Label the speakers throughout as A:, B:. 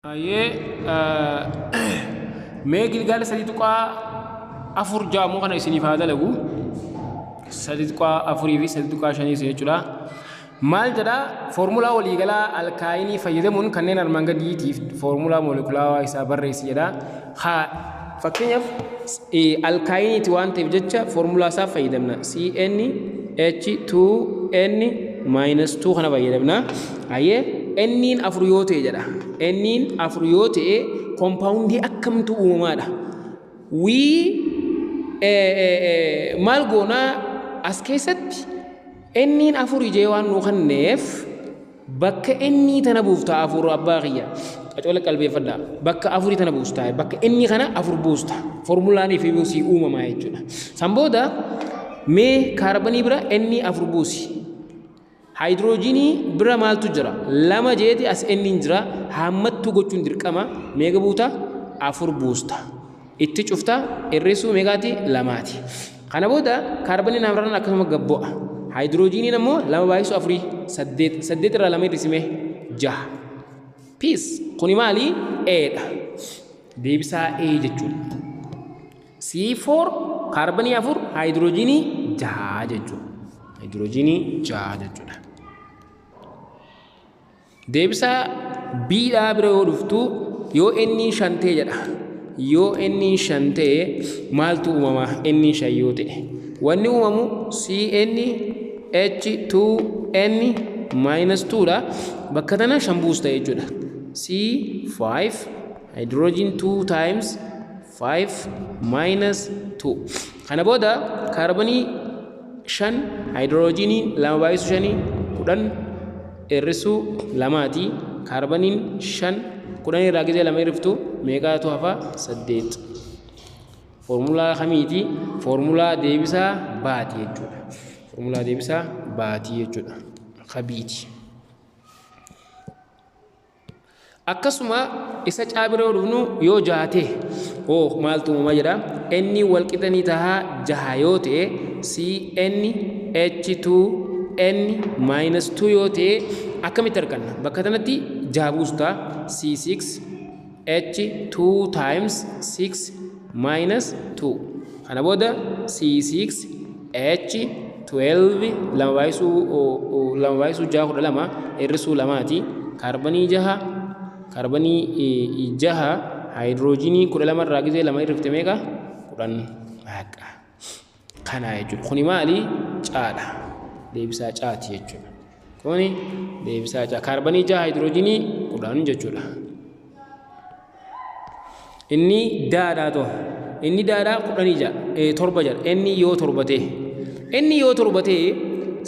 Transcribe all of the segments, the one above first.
A: Aye, meegil gaala sadii tuqaa afur jaamu kana isiniif haa dalagu. Sadii tuqaa afurii fi sadii tuqaa shanii jechuudha. Maal jedhaa foormulaa waliigalaa alkaayinii fayyadamuun kanneen armaan gadiitiif foormulaa moolekulaawaa isaa barreessi jedha. Fakkeenyaaf alkaayiniiti waan ta'eef jecha foormulaa isaa fayyadamna. CnH2n-2 kana fayyadamna. Ayyee N'n afur yoo ta'e jedha. N'n afur yoo ta'e koompaawundii akkamtu uumamaadha. Maal goonaa as keessatti N'n afur ijee waan nu kenneef bakka N tana buufta afur abbaa kiyya. Qacoole qalbeeffadhaa. Bakka afurii tana buusta. Bakka N kana afur buusta. Foormulaan fi buusii uumamaa jechuudha. San booda mee kaarbanii bira N afur buusi. Haayidroojinii bira maaltu jira? Lama jeeti as N jira. Hammattu gochuun dirqama. Meeqa buuta? Afur buusta. Itti cufta irreessuu meeqaati? Lamaati. Kana booda kaarbaniin afran akkasuma gabbo'a. Haayidroojiniin ammoo lama baay'isu afurii saddeet. Saddeet irraa lama hir'isime jaha. Peace. Kuni maali? Eedha. Deebisaa E jechuudha. C4 kaarbanii afur haayidroojinii jaha jechuudha. Haayidroojinii jaha jechuudha. Deebisaa B'dhaa bira yoo dhuftu yoo N shan ta'e jedha. Yoo N shan ta'e maaltu uumama? N shan yoo ta'e wanni uumamu CnH2n-2 dha. Bakka tana shan buusta jechuudha. C5 hydrogen 2 times 5 minus 2. Kana booda kaarbanii shan hydrogeniin lama baay'isu shanii kudhan hir'isuu lamaati. Kaarbaniin shan kudhan irraa gizee lama hir'iftu meeqaatu hafa? Saddeet. Foormulaa kamiiti? Foormulaa deebisaa baati jechuudha. Foormulaa deebisaa baati jechuudha. Kabiiti. Akkasuma isa caabira yoo dhufnu yoo jahatee maaltu uumama jedha. Inni wal qixanii tahaa jaha yoo ta'e CnH2n-2 yoo ta'e akkamitti arganna? Bakka kanatti jaha buusta. C6 H2 times 6 minus 2. Kana booda C6 H12 lama baay'isuu jaha kudha lama hir'isuu lamaati. Kaarbanii jaha haayidroojinii kudha lama irraa gizee lama hir'ifte meeqa? Kudhan haqa. Kana jechuudha. Kuni maali? Caadha. Deebisaa caati jechuudha. Kuni deebisaa caa. Kaarbanii jaha haayidroojinii kudhan jechuudha. Inni daadhaa ta'u. Inni daadhaa kudhanii torba jedha. Inni yoo torbatee. Inni yoo torbatee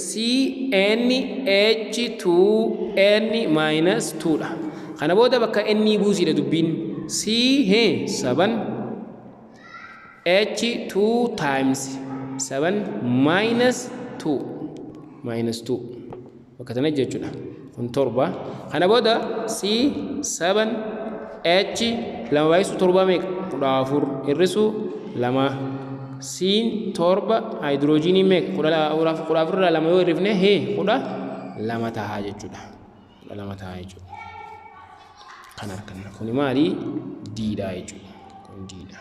A: CnH2n-2 dha. Kana booda bakka N buusiidha dubbiin. C7 H2 times 7 minus 2 bakka tana jechuudha. Kun torba. Kana booda C7 H lama baay'isu torba meeqa? Kudha afur hir'isuu lama. Siin torba haayidroojinii meeqa? Kudha afur irraa lama yoo hir'ifne kudha lama tahaa jechuudha. Kudha lama tahaa jechuudha. Kan arganna. Kuni maali? Diidhaa jechuudha. Kun diidha.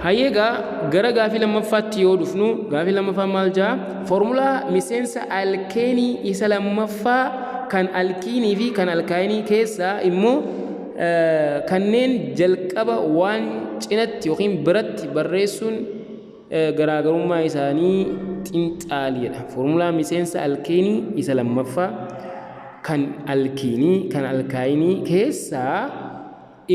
A: Hayyeegaa gara gaafii lammaffaatti yoo dhufnu gaafii lammaffaa maal jedha? Foormulaa miseensa alkeenii isa lammaffaa kan alkiinii fi kan alkaayinii keessaa immoo kanneen jalqaba waan cinatti yookiin biratti barreessuun garaagarummaa isaanii xinxaaliidha. Foormulaa miseensa alkeenii isa lammaffaa kan alkiinii kan alkaayinii keessaa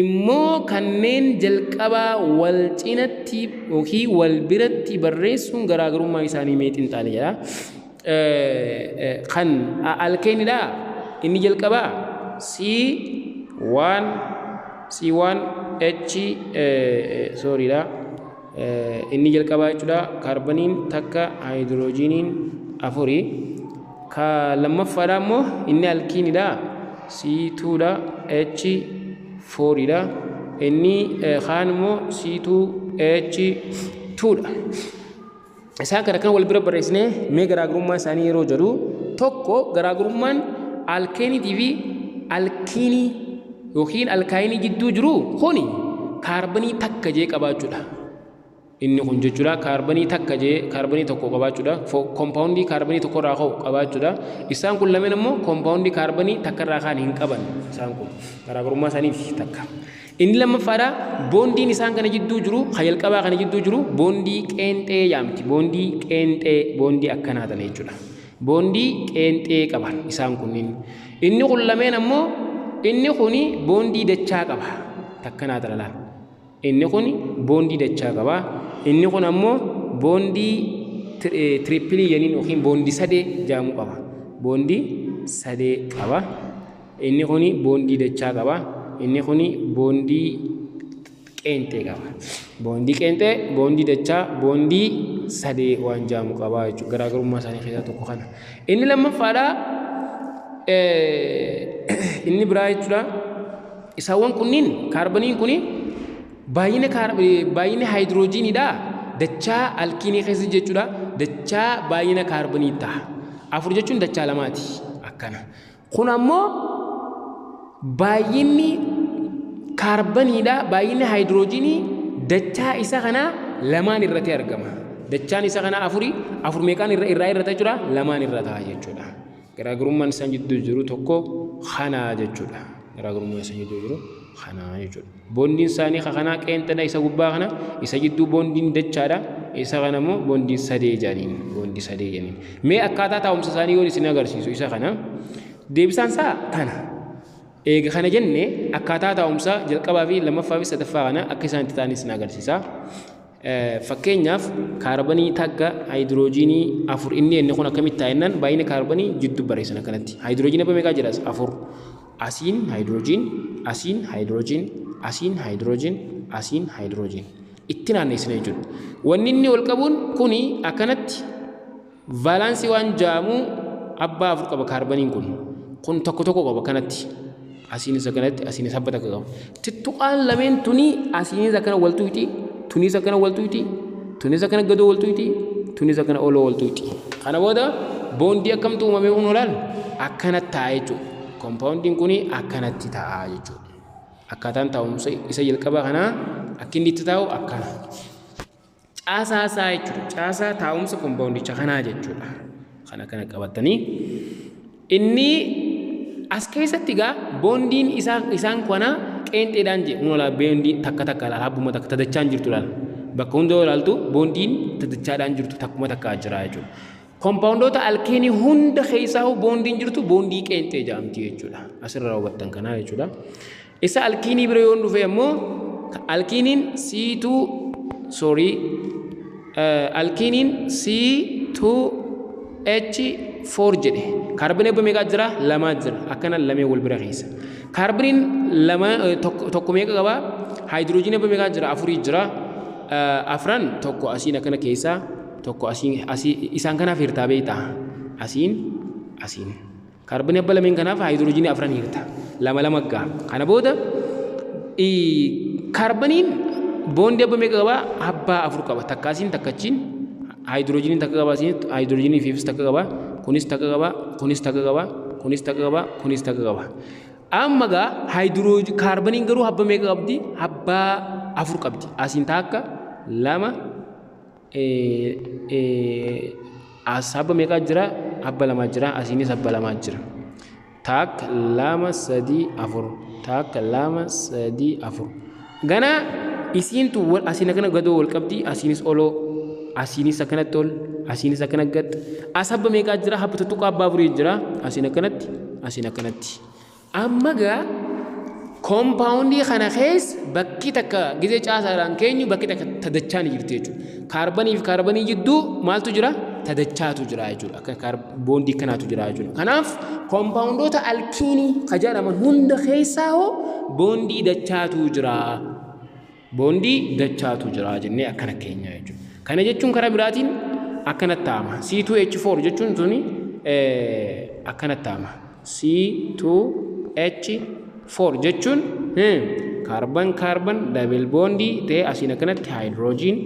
A: immoo kanneen jalqabaa wal cinatti yookiin wal biratti barreessuun garaagarummaa isaanii mee xinxaaliidha. Kan alkeenidha. Inni jalqabaa inni jalqabaa jechuudha. Kaarbaniin takka haayidroojiniin afurii. Ka lammaffaadha immoo inni alkiinidha. C2dha. H4dha. Inni kaan immoo C2H2dha. Isaan kana kan wal bira barreessinee mee garaagarummaa isaanii yeroo jedhu tokko garaagarummaan alkeeniitii fi alkiinii yookiin alkaayinii jidduu jiru kuni kaarbanii takka jee qabaachuudha. Inni kun jechuudha kaarbanii takka jee kaarbanii tokko qabaachuudha. Koompaawundii kaarbanii tokko irraa ka'u qabaachuudha. Isaan kun lameen immoo koompaawundii kaarbanii takka irraa kaan hin qaban. Isaan kun garaagarummaa isaaniif takka. Inni lammaffaadha boondiin isaan kana jidduu jiru jalqabaa kana jidduu jiru boondii qeenxee yaamti. Boondii qeenxee boondii akkanaa ta'e jechuudha. Boondii qeenxee qaban isaan kunniin. Inni kun lameen ammoo inni kuni boondii dachaa qaba. Takkanaa ta'e. Inni kun boondii dachaa qaba. Inni kun ammoo boondii triplii yookiin yookiin boondii sadee jaamu qaba. Boondii sadee qaba. Inni kun boondii dachaa qaba. Inni kun boondii qeenxee qaba. Boondii qeenxee, boondii dachaa, boondii sadee waan jaamu qaba jechuudha. Garaagarummaa isaanii keessaa tokko kana. Inni lammaffaadha inni biraa jechuudha. Isaawwan kunniin kaarbaniin kuni baay'ina haayidroojiinidha. Dachaa alkiinii keessa jechuudha. Dachaa baay'ina kaarbanii ta'a. Afur jechuun dachaa lamaati. Akkana. Kun ammoo baay'inni kaarbaniidha. Baay'inni haayidroojiinii dachaa isa kana lamaan irratti argama. Dachaan isa kana afur meeqaan irraa irratti jira? Lamaan irra ta'a jechuudha. Garaagarummaan isaan jidduu jiru tokko kana jechuudha. Garaagarummaan isaan jidduu jiru kana jechuudha. Boondiin isaanii kana qeenxeedha isa gubbaa kana isa jidduu boondiin dachaadha. Isa kana immoo boondiin sadee jedhaniin. Boondii sadee jedhaniin. Mee akkaataa taa'umsa isaanii yoo isin agarsiisu isa kana deebisaan isaa kana. Eega kana jenne akkaataa taa'umsa jalqabaa fi lammaffaa fi sadaffaa kana akka isaan itti ta'anis ni agarsiisa. Fakkeenyaaf kaarbanii takka haayidroojiinii afur inni kun akkamitti taa'innan baay'ina kaarbanii jidduu barreessan akkanatti. Haayidroojiin abbaa meeqaa jedhas afur. Asiin haayidroojiin, asiin haayidroojiin, asiin haayidroojiin, asiin haayidroojiin. Itti naanneessina jechuudha. Wanni inni ol qabuun kuni akkanatti vaalaansii waan jaamu abbaa afur qaba kaarbaniin kun. Kun tokko tokko qaba kanatti. Asiinis akkanatti asiinis abba takka qaba. Tuttuqaan lameen tuni asiinis akkana waltuuti. Tunis akkana waltuuti. Tunis akkana gadoo waltuuti. Tunis akkana oloo waltuuti. Kana booda boondii akkamtu uumamee kun olaal akkanatti ta'a jechuudha. Koompaawundiin kuni akkanatti ta'a jechuudha. Akkaataan taa'umsa isa jalqabaa kanaa akka inni itti taa'u akkana. Caasaa isaa jechuudha. Caasaa taa'umsa koompaawundicha kanaa jechuudha. Kana kana qabatanii inni as keessatti egaa boondiin isaan kana qeenxeedhaan jedhu nola boondii takka takka laala habbuma takka tadachaan jirtu laala. Bakka hunda ilaaltu boondiin tadachaadhaan jirtu takkuma takka jira jechuudha. Koompaawundoota alkeenii hunda keessaa boondiin jirtu boondii qeenxee jedhamti jechuudha. Asirraa hubattan kanaa jechuudha. Isa alkiinii bira yoo dhufe immoo alkiiniin alkiiniin C2H4 jedhe. Kaarbanii abbaa meeqaa jira? Lamaa jira. Akkana lamee wal bira keessa. Kaarbaniin tokko meeqa qaba? Haayidroojiin abbaa meeqaa jira? Afurii jira. Afran tokko asiin akkana keessaa tokko asiin isaan kanaaf hirtaa beektaa? Asiin. Kaarbanii abbaa lameen kanaaf haayidroojiinii afran hirta. Lama gaa. Kana booda kaarbaniin boondii abbaa meeqa qaba? Abbaa afur qaba. Takka asiin takka achiin. Haayidroojiiniin takka qaba asiin. Haayidroojiinii fiifis takka qaba. Kunis takka qaba. Kunis takka qaba. Kunis takka qaba. Kunis takka qaba. Amma gaa kaarbaniin garuu abbaa meeqa qabdi? Abbaa afur qabdi. Asiin takka lama abbaa meeqaa jira? Abbaa lamaa jira. Asiinis abbaa lamaa jira. Takka lama sadii afur. Takka lama sadii afur. Gana isiintu asiin akkana gadoo wal qabdi. Asiinis oloo. Asiinis akkanatti ol. Asiinis akkana gad. As abbaa meeqaa jira? Abbaa tuttuqaa abbaa afurii jira. Asiin akkanatti. Asiin akkanatti. Amma gaa koompaawundii kana keessa bakki takka gizee caasaadhaan keenyu bakki takka tadachaan jirti jechuudha. Kaarbanii fi kaarbanii jidduu maaltu jira? Tadachaatu jira jechuudha. Akka boondii kanaatu jira jechuudha. Kanaaf koompaawundoota alkiinii jedhaman hunda keessaa hoo boondii dachaatu jira. Boondii dachaatu jira jennee akkana keenya jechuudha. Kana jechuun karaa biraatiin akkanatti taa'ama. C2H4 jechuun suni akkanatti taa'ama. C2H4 jechuun kaarban double bondii ta'ee asiin akkanatti haayidroojiin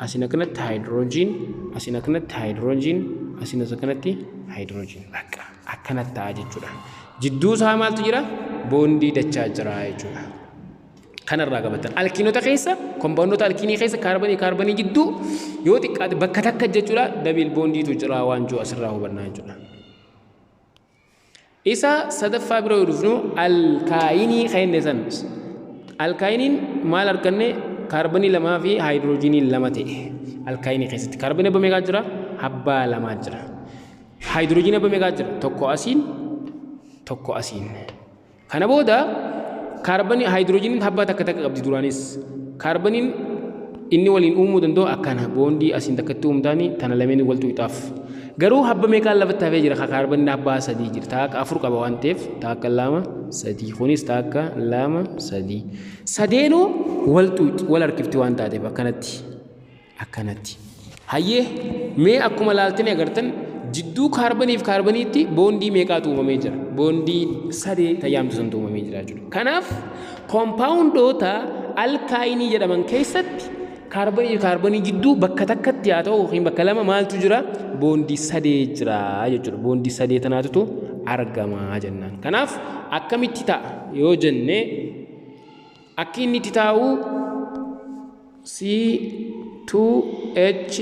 A: asiin akkanatti haayidroojiin asiin akkanatti haayidroojiin asiin as kanatti haayidroojiin bakka akkanatti ta'a jechuudha. Jidduu isaa maaltu jira? Boondii dachaa jira jechuudha. Kanarraa qabatan alkiinota keessa kompoonota alkiinii keessa kaarbanii jidduu yoo xiqqaate bakka takka jechuudha dabil boondiitu jira waan jiru asirraa hubannaa jechuudha. Isa sadaffaa bira yoo dhufnu alkaayinii kenne san alkaayiniin maal arganne kaarbanii lamaa fi haayidroojiinii lama ta'e alkaayinii keessatti kaarbanii abbaa meeqaa jira? Abbaa lamaa jira. Haayidroojiinii abbaa meeqaa jira? Tokko asiin. Kana booda kaarbanii haayidroojiiniin abbaa takka qabdi duraanis kaarbaniin inni waliin uumuu danda'u akkana boondii asiin takkatti uumtaanii tana lameen waltu ixaaf. Garuu habba meeqaan lafatti hafee jira kaarbanii abbaa sadii jira taaka afur qaba waan ta'eef taaka lama sadii kunis taaka lama sadii sadeenuu wal harkifti waan taateef akkanatti hayyee mee akkuma laaltanii agartan jidduu kaarbaniif kaarbaniitti boondii meeqaatu uumamee jira boondii sadee tayaamtu santu uumamee jira jechuudha. Kanaaf koompaawundoota alkaayinii jedhaman keessatti kaarbanii jidduu bakka takkatti haa ta'u yookiin bakka lama maaltu jira boondii sadee jira jechuudha. Boondii sadee tanaatutu argama jennaan. Kanaaf akkamitti ta'a yoo jenne akka inni itti taa'u C2H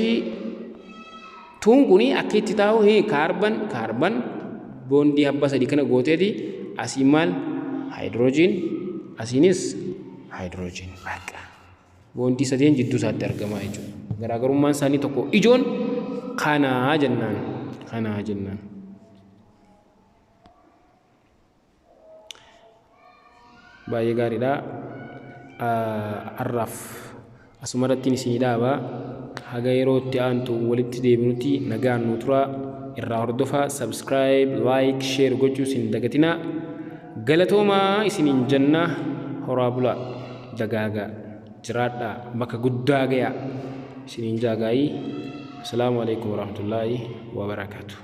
A: tuun kuni akka itti taa'u kaarban boondii abbaa sadii kana gooteeti asii maal haayidroojiin asiinis haayidroojiin bakka. Boondii sadeen jidduu isaatti argama jechuudha. Garaagarummaan isaanii tokko ijoon kanaa jennaan. Baay'ee gaariidha. Arraaf asumarratti isinii dhaaba. Haga yeroo itti aantu walitti deebinutti nagaan nu tura. Irraa hordofaa subscribe, like, share gochuu isin dagatinaa. Galatoomaa isiniin jenna horaa bulaa dagaagaa. Jiraadha bakka guddaa gayaa isiniin jaagaayii. Assalaamu alaikum warahmatullaahi wabarakaatuh.